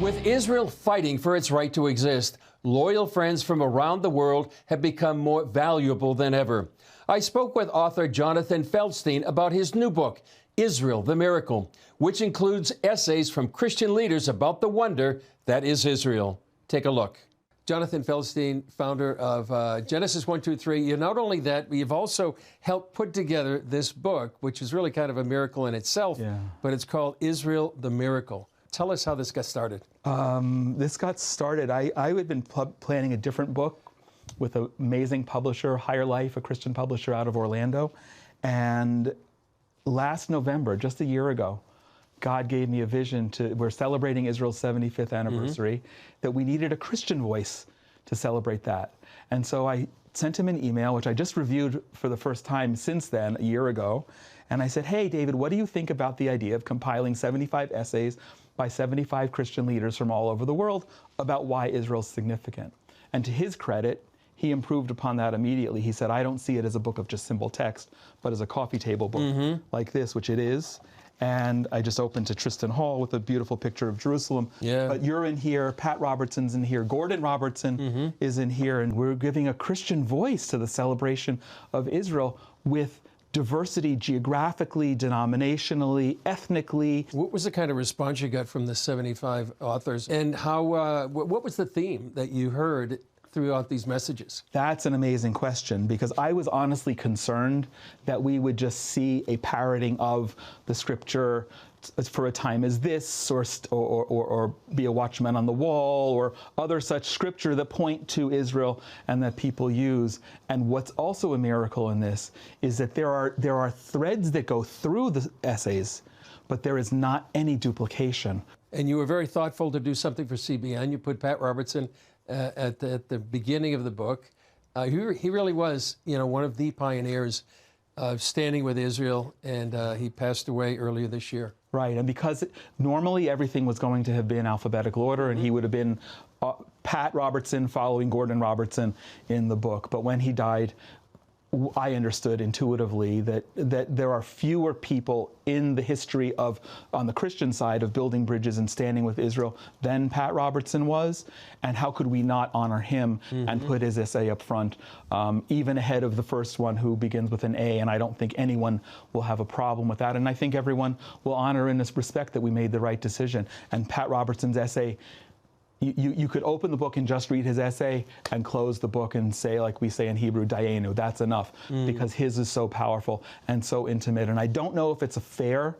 With Israel fighting for its right to exist, loyal friends from around the world have become more valuable than ever. I spoke with author Jonathan Feldstein about his new book, Israel, the Miracle, which includes essays from Christian leaders about the wonder that is Israel. Take a look. Jonathan Feldstein, founder of Genesis 123. You're not only that, but you've also helped put together this book, which is really kind of a miracle in itself, but it's called Israel, the Miracle. Tell us how this got started. This got started, I had been planning a different book with an amazing publisher, Higher Life, a Christian publisher out of Orlando. And last November, just a year ago, God gave me a vision we're celebrating Israel's 75th anniversary, that we needed a Christian voice to celebrate that. And so I sent him an email, which I just reviewed for the first time since then, a year ago. And I said, hey, David, what do you think about the idea of compiling 75 essays by 75 Christian leaders from all over the world about why Israel's significant? And to his credit, he improved upon that immediately. He said, I don't see it as a book of just simple text, but as a coffee table book like this, which it is. And I just opened to Tristan Hall with a beautiful picture of Jerusalem. But you're in here, Pat Robertson's in here, Gordon Robertson is in here, and we're giving a Christian voice to the celebration of Israel with diversity geographically, denominationally, ethnically. What was the kind of response you got from the 75 authors? And how? What was the theme that you heard throughout these messages? That's an amazing question, because I was honestly concerned that we would just see a parroting of the scripture for a time as this, or be a watchman on the wall, or other such scripture that point to Israel and that people use. And what's also a miracle in this is that there are threads that go through the essays, but there is not any duplication. And you were very thoughtful to do something for CBN. You put Pat Robertson at the beginning of the book. He really was, one of the pioneers of standing with Israel, and he passed away earlier this year. Right, and because normally everything was going to have been alphabetical order, and he would have been Pat Robertson following Gordon Robertson in the book. But when he died, I understood intuitively that there are fewer people in the history on the Christian side of building bridges and standing with Israel than Pat Robertson was, and how could we not honor him and put his essay up front, even ahead of the first one, who begins with an A, and I don't think anyone will have a problem with that, and I think everyone will honor in this respect that we made the right decision. And Pat Robertson's essay, you could open the book and just read his essay and close the book and say, like we say in Hebrew, dayenu, that's enough, because his is so powerful and so intimate. And I don't know if it's a fair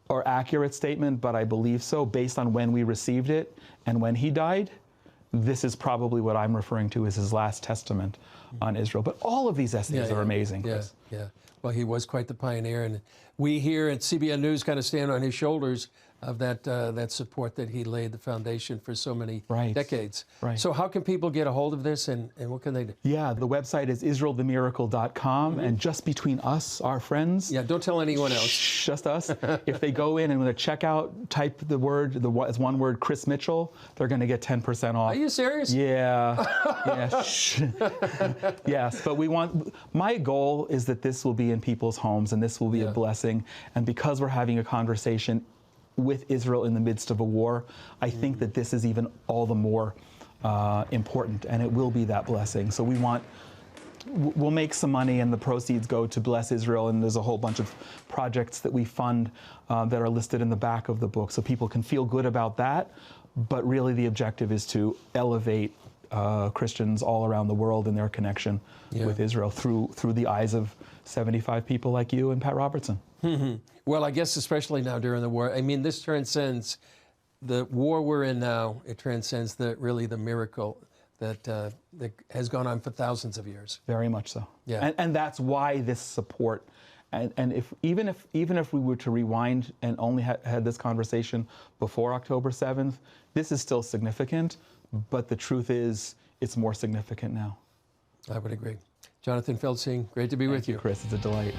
or accurate statement, but I believe so, based on when we received it and when he died. This is probably what I'm referring to as his last testament on Israel. But all of these essays are amazing, Chris. Well, he was quite the pioneer, and we here at CBN News kind of stand on his shoulders of that support that he laid the foundation for so many decades. So how can people get a hold of this, and what can they do? Yeah, the website is israelthemiracle.com, and just between us, our friends. Yeah, don't tell anyone else. Just us. If they go in and when they check out, type the word, as one word, Chris Mitchell, they're going to get 10% off. Are you serious? Yeah. Yes, but my goal is that this will be in people's homes, and this will be a blessing. And because we're having a conversation with Israel in the midst of a war, I think that this is even all the more important, and it will be that blessing. So we'll make some money, and the proceeds go to bless Israel, and there's a whole bunch of projects that we fund that are listed in the back of the book, so people can feel good about that. But really the objective is to elevate Christians all around the world in their connection with Israel through the eyes of 75 people like you and Pat Robertson. Well, I guess especially now during the war. I mean, this transcends the war we're in now. It transcends really the miracle that has gone on for thousands of years. Very much so. Yeah. And that's why this support. And even if we were to rewind and only had this conversation before October 7th, this is still significant. But the truth is, it's more significant now. I would agree. Jonathan Feldstein, great to be with you. Chris. It's a delight.